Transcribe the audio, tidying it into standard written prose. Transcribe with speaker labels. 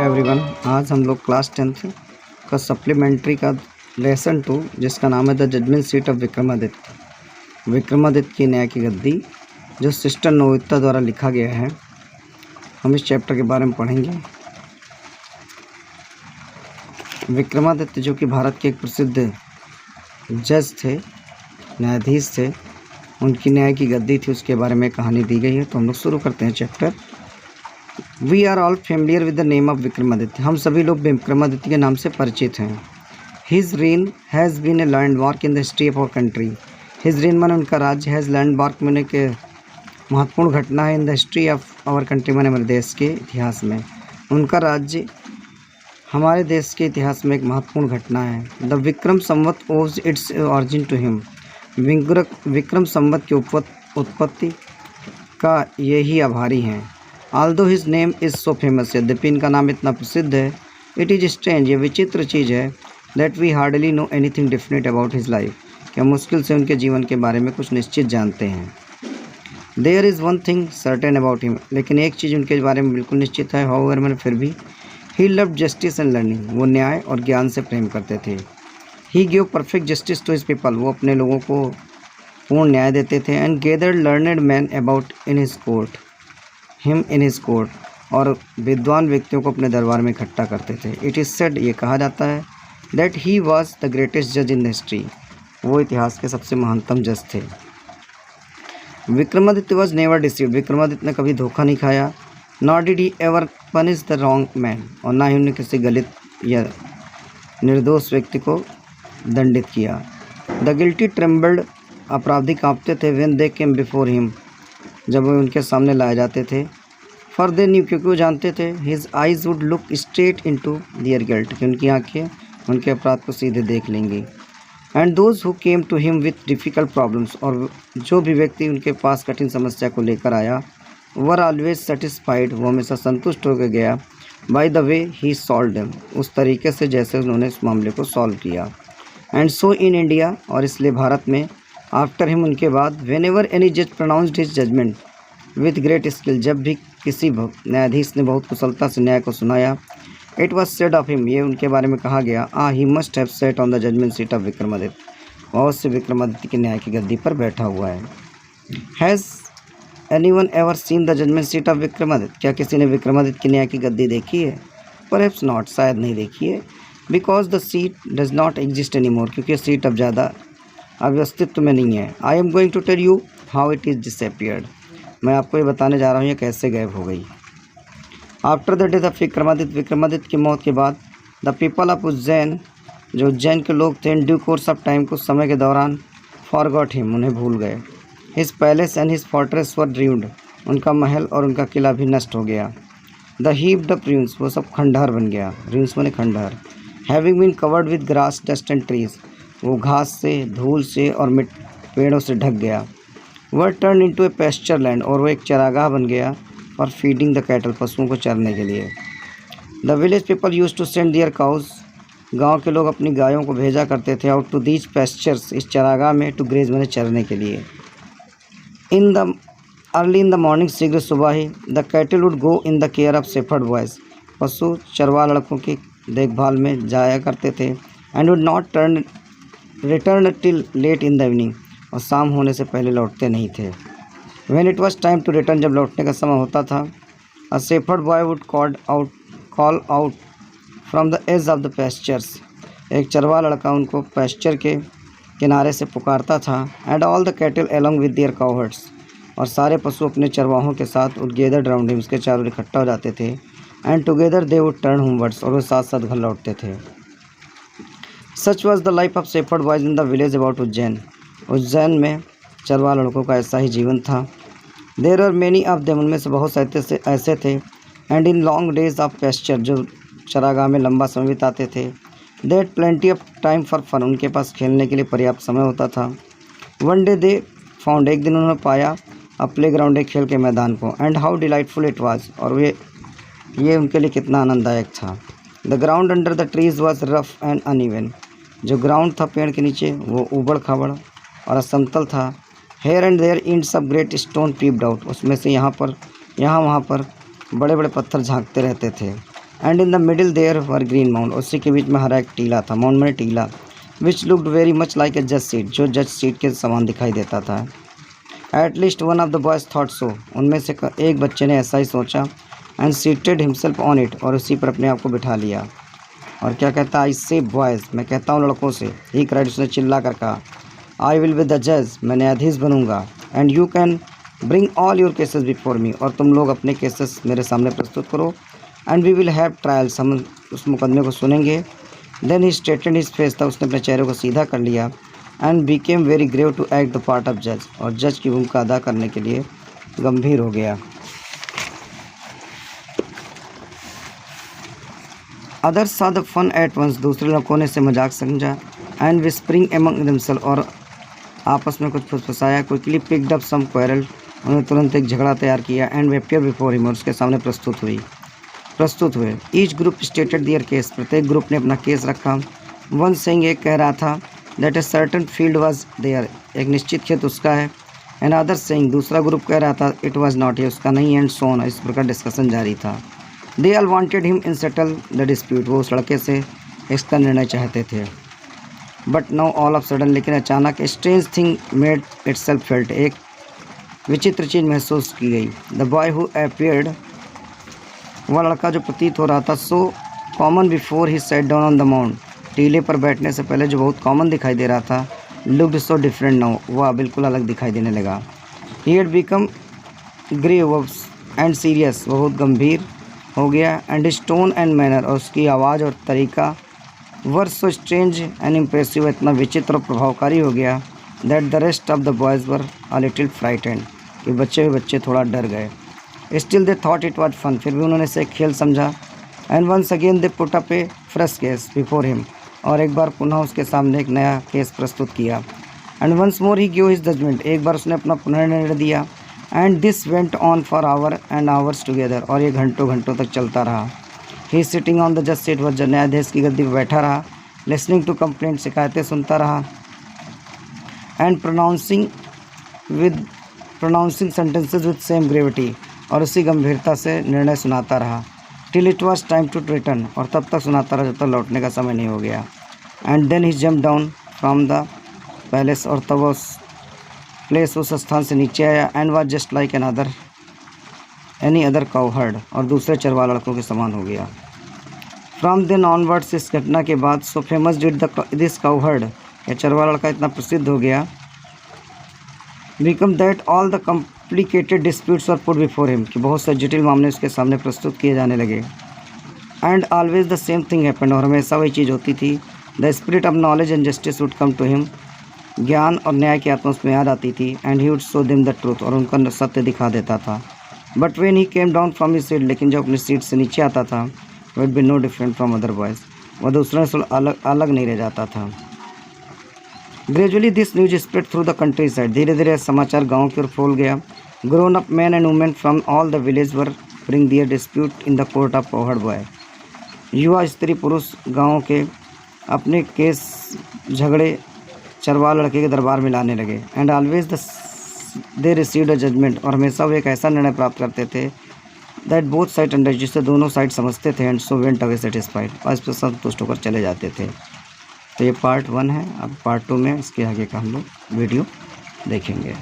Speaker 1: Everyone. आज हम लोग क्लास 10th का सप्लीमेंट्री का लेसन 2 जिसका नाम है the judgement seat of Vikramaditya. Vikramaditya की न्याय की गद्दी, जो सिस्टर नोबिता द्वारा लिखा गया है। हम इस चैप्टर के बारे में पढ़ेंगे। विक्रमादित्य जो कि भारत के एक प्रसिद्ध जज थे, न्यायाधीश थे, उनकी न्याय की गद्दी थी, उसके बारे में कहानी दी गई है। तो हम लोग शुरू करते हैं chapter. We are all familiar with the name of Vikramaditya. हम सभी लोग विक्रमादित्य के नाम से परिचित हैं। His reign has been a landmark in the history of our country. His reign माने उनका राज्य, हैज़ लैंडमार्क माने के महत्वपूर्ण घटना है, in the history of our country माने हमारे देश के इतिहास में। उनका राज्य हमारे देश के इतिहास में एक महत्वपूर्ण घटना है। The Vikram Samvat owes its origin to him. Vikram Samvat की उत्पत्ति का यही आभारी हैं। Although his name is so famous, यद्यपि इनका नाम इतना प्रसिद्ध है, it is strange, ये विचित्र चीज़ है, that we hardly know anything definite about his life, कि हम मुश्किल से उनके जीवन के बारे में कुछ निश्चित जानते हैं। There is one thing certain about him, लेकिन एक चीज़ उनके बारे में बिल्कुल निश्चित है, however मैंने फिर भी, he loved justice and learning, वो न्याय और ज्ञान से प्रेम करते थे। He gave perfect justice to his people, वो अपने लोगों को पूर्ण न्याय देते थे, and gathered learned men about in his court, him in his court, और विद्वान व्यक्तियों को अपने दरबार में इकट्ठा करते थे। इट इज़ सेड, ये कहा जाता है, that he was the greatest जज इन द हिस्ट्री, वो इतिहास के सबसे महानतम जज थे। Vikramaditya was never deceived, Vikramaditya ने कभी धोखा नहीं खाया। Not did he ever punish the wrong man, और ना ही उन्होंने किसी गलत या निर्दोष व्यक्ति को दंडित किया। द गिल्टी ट्रेम्बल्ड, अपराधी कांपते थे, when they came before him, जब वो उनके सामने लाए जाते थे। फॉर दे न्यू, क्योंकि वो जानते थे, his eyes would look straight into their guilt, कि उनकी आंखें उनके अपराध को सीधे देख लेंगी। And those who came to him with difficult problems, और जो भी व्यक्ति उनके पास कठिन समस्या को लेकर आया, वर ऑलवेज सेटिस्फाइड, वो हमेशा संतुष्ट होकर गया, by the way he solve them, उस तरीके से जैसे उन्होंने इस मामले को सॉल्व किया। एंड सो इन इंडिया, और इसलिए भारत में, आफ्टर हिम, उनके बाद, वेन एवर एनी जज pronounced his judgement with great skill, जब भी किसी न्यायाधीश ने बहुत कुशलता से न्याय को सुनाया, it was said of him, ये उनके बारे में कहा गया, he must have sat on the judgement seat of Vikramaditya, बहुत से विक्रमादित्य की न्याय की गद्दी पर बैठा हुआ है। Has anyone ever seen the judgement seat of Vikramaditya, क्या किसी ने विक्रमादित्य की न्याय की गद्दी देखी है? परहैप्स नॉट, शायद नहीं देखी है। Because the seat does not exist any more, क्योंकि सीट अब ज़्यादा अब अस्तित्व में नहीं है। I am going to tell you how it is disappeared, मैं आपको ये बताने जा रहा हूँ ये कैसे गायब हो गई। After the death of Vikramaditya, Vikramaditya की मौत के बाद, द पीपल ऑफ उज्जैन, जो उज्जैन के लोग थे, in due course of time, कुछ समय के दौरान, फॉरगॉट हिम, उन्हें भूल गए। His palace and his fortress were dreamed, उनका महल और उनका किला भी नष्ट हो गया। द हीप्ड अप ruins, वो सब खंडहर बन गया, ruins माने खंडहर। Having been covered with grass, dust and trees, वो घास से, धूल से और पेड़ों से ढक गया। वह टर्न इनटू ए पेस्चर लैंड, और वो एक चरागाह बन गया, और फीडिंग द कैटल, पशुओं को चरने के लिए। The village people used to send their cows, गांव के लोग अपनी गायों को भेजा करते थे, आउट टू दीज पेस्चर्स, इस चरागाह में, टू ग्रेज माने चरने के लिए। अर्ली इन द मॉर्निंग, शीघ्र सुबह ही, the cattle would go in the care of shepherd boys, पशु चरवा लड़कों की देखभाल में जाया करते थे। And would not return till late in the evening, और शाम होने से पहले लौटते नहीं थे। When it was time to return, जब लौटने का समय होता था, a shepherd boy would call out from the edge of the pastures, एक चरवा लड़का उनको पेस्चर के किनारे से पुकारता था। And all the cattle along with their काउहर्ड्स, और सारे पशु अपने चरवाहों के साथ वुड गैदर्ड राउंड हिम, उसके चारों इकट्ठा हो जाते थे। And together they would turn homewards, और वे साथ साथ घर लौटते थे। Such was the life of shepherd boys in the village about Ujjain, Ujjain में चरवा लड़कों का ऐसा ही जीवन था। There are many of them, उनमें से बहुत से ऐसे थे। And in long days of pasture, जो चरागाह में लंबा समय बिताते थे। They had plenty of time for fun, उनके पास खेलने के लिए पर्याप्त समय होता था। वन डे दे फाउंड, एक दिन उन्होंने पाया, अ प्ले ग्राउंड, एक खेल के मैदान को। And how delightful it was, और ये उनके लिए कितना आनंददायक था। The ground under the trees was rough and uneven, जो ग्राउंड था पेड़ के नीचे वो ऊबड़ खाबड़ और असमतल था। Here and there ends of great stone peeped out, उसमें से यहाँ वहाँ पर बड़े बड़े पत्थर झांकते रहते थे। And in the middle there were green mount, उसी के बीच में हरा एक टीला था, माउंट में टीला, which looked very much like a जज सीट, जो जज सीट के समान दिखाई देता था। At least one of the boys thought so, उनमें से एक बच्चे ने ऐसा ही सोचा। And seated himself on it, और उसी पर अपने आप को बिठा लिया। और क्या कहता है, आई से बॉयज़, मैं कहता हूँ लड़कों से, ही क्राइड, उसने चिल्ला कर कहा, आई विल बी द जज, मैं न्यायाधीश बनूंगा। And you can bring all your cases before me, और तुम लोग अपने केसेस मेरे सामने प्रस्तुत करो। And we will have trials, हम उस मुकदमे को सुनेंगे। Then he straightened his face, था उसने अपने चेहरे को सीधा कर लिया। And became very grave to act the part of जज, और जज की भूमिका अदा करने के लिए गंभीर हो गया। Others saw the fun at once, दूसरे लोगों ने इसे मजाक समझा। एंड विस्परिंग एमंग देमसेल्फ, और आपस में कुछ फुसफुसाया। Quickly picked up some quarrel, उन्होंने तुरंत एक झगड़ा तैयार किया। एंड अपियर बिफोर हिम, और उसके सामने प्रस्तुत हुए। ईच ग्रुप स्टेटेड दियर केस, प्रत्येक ग्रुप ने अपना केस रखा। वन सेइंग, एक कह रहा था, that a certain field was there, एक निश्चित खेत उसका है। एंड अदर सेइंग, दूसरा ग्रुप कह रहा था, इट वाज नॉट, ये उसका नहीं। एंड सो ऑन, इस प्रकार डिस्कशन जारी था। They all wanted him in settle the dispute, वो उस लड़के से इसका निर्णय चाहते थे। But now all of sudden, लेकिन अचानक a strange thing made itself felt, एक विचित्र चीज़ महसूस की गई। द बॉय हु अपीयर्ड, वह लड़का जो प्रतीत हो रहा था, so common before he set down on the mount, टीले पर बैठने से पहले जो बहुत कॉमन दिखाई दे रहा था, लुक्ड सो डिफरेंट नाउ, वह बिल्कुल अलग दिखाई देने लगा। He had become grave and serious, बहुत गंभीर हो गया। And his tone and manner, और उसकी आवाज़ और तरीका, were so strange and impressive, इतना विचित्र और प्रभावकारी हो गया, that the rest of the boys were a little frightened, कि बच्चे थोड़ा डर गए। Still they thought it was fun, फिर भी उन्होंने इसे खेल समझा। And once again they put up a fresh case before him, और एक बार पुनः उसके सामने एक नया केस प्रस्तुत किया। And once more he give his judgement, एक बार उसने अपना पुनर्निर्णय दिया। And this went on for hour and hours together, और ये घंटों तक चलता रहा। ही सिटिंग ऑन द जज सीट, वह न्यायाधीश की गद्दी पर बैठा रहा। लिसनिंग टू कंप्लेंट, शिकायतें सुनता रहा। And pronouncing sentences with same gravity, और उसी गंभीरता से निर्णय सुनाता रहा। Till it was time to return, और तब तक सुनाता रहा जब तक लौटने का समय नहीं हो गया। And then he jump down from the palace, और तब उस प्लेस, उस स्थान से नीचे आया। And was just like any other cowherd, और दूसरे चरवा लड़कों के समान हो गया। फ्रॉम देन ऑनवर्ड्स, इस घटना के बाद, so famous did this cowherd, यह चरवा लड़का इतना प्रसिद्ध हो गया, become that all the complicated disputes were put before him, कि बहुत से जटिल मामले उसके सामने प्रस्तुत किए जाने लगे। And always the same thing happened, और हमेशा वही चीज़ होती थी। The spirit of knowledge and justice would come to him, ज्ञान और न्याय की आत्मा उसमें याद आती थी। And he would show them the truth, और उनका सत्य दिखा देता था। But when he came down from his seat, लेकिन जब अपनी सीट से नीचे आता था, would be no different from other boys, वह दूसरों से अलग नहीं रह जाता था। Gradually this news spread through the countryside, धीरे धीरे समाचार गाँव की ओर फैल गया। Grown up man and women from all the village were bring their dispute in the court of cowherd boy, युवा स्त्री पुरुष गाँव के अपने केस झगड़े चरवाल लड़के के दरबार में लाने लगे। And always they received a judgement, और हमेशा वो एक ऐसा निर्णय प्राप्त करते थे, दैट बोथ साइड अंडर, जिससे दोनों साइड समझते थे। And so went away satisfied, और इस पर संतुष्ट होकर चले जाते थे। तो ये पार्ट 1 है। अब पार्ट 2 में इसके आगे का हम लोग वीडियो देखेंगे।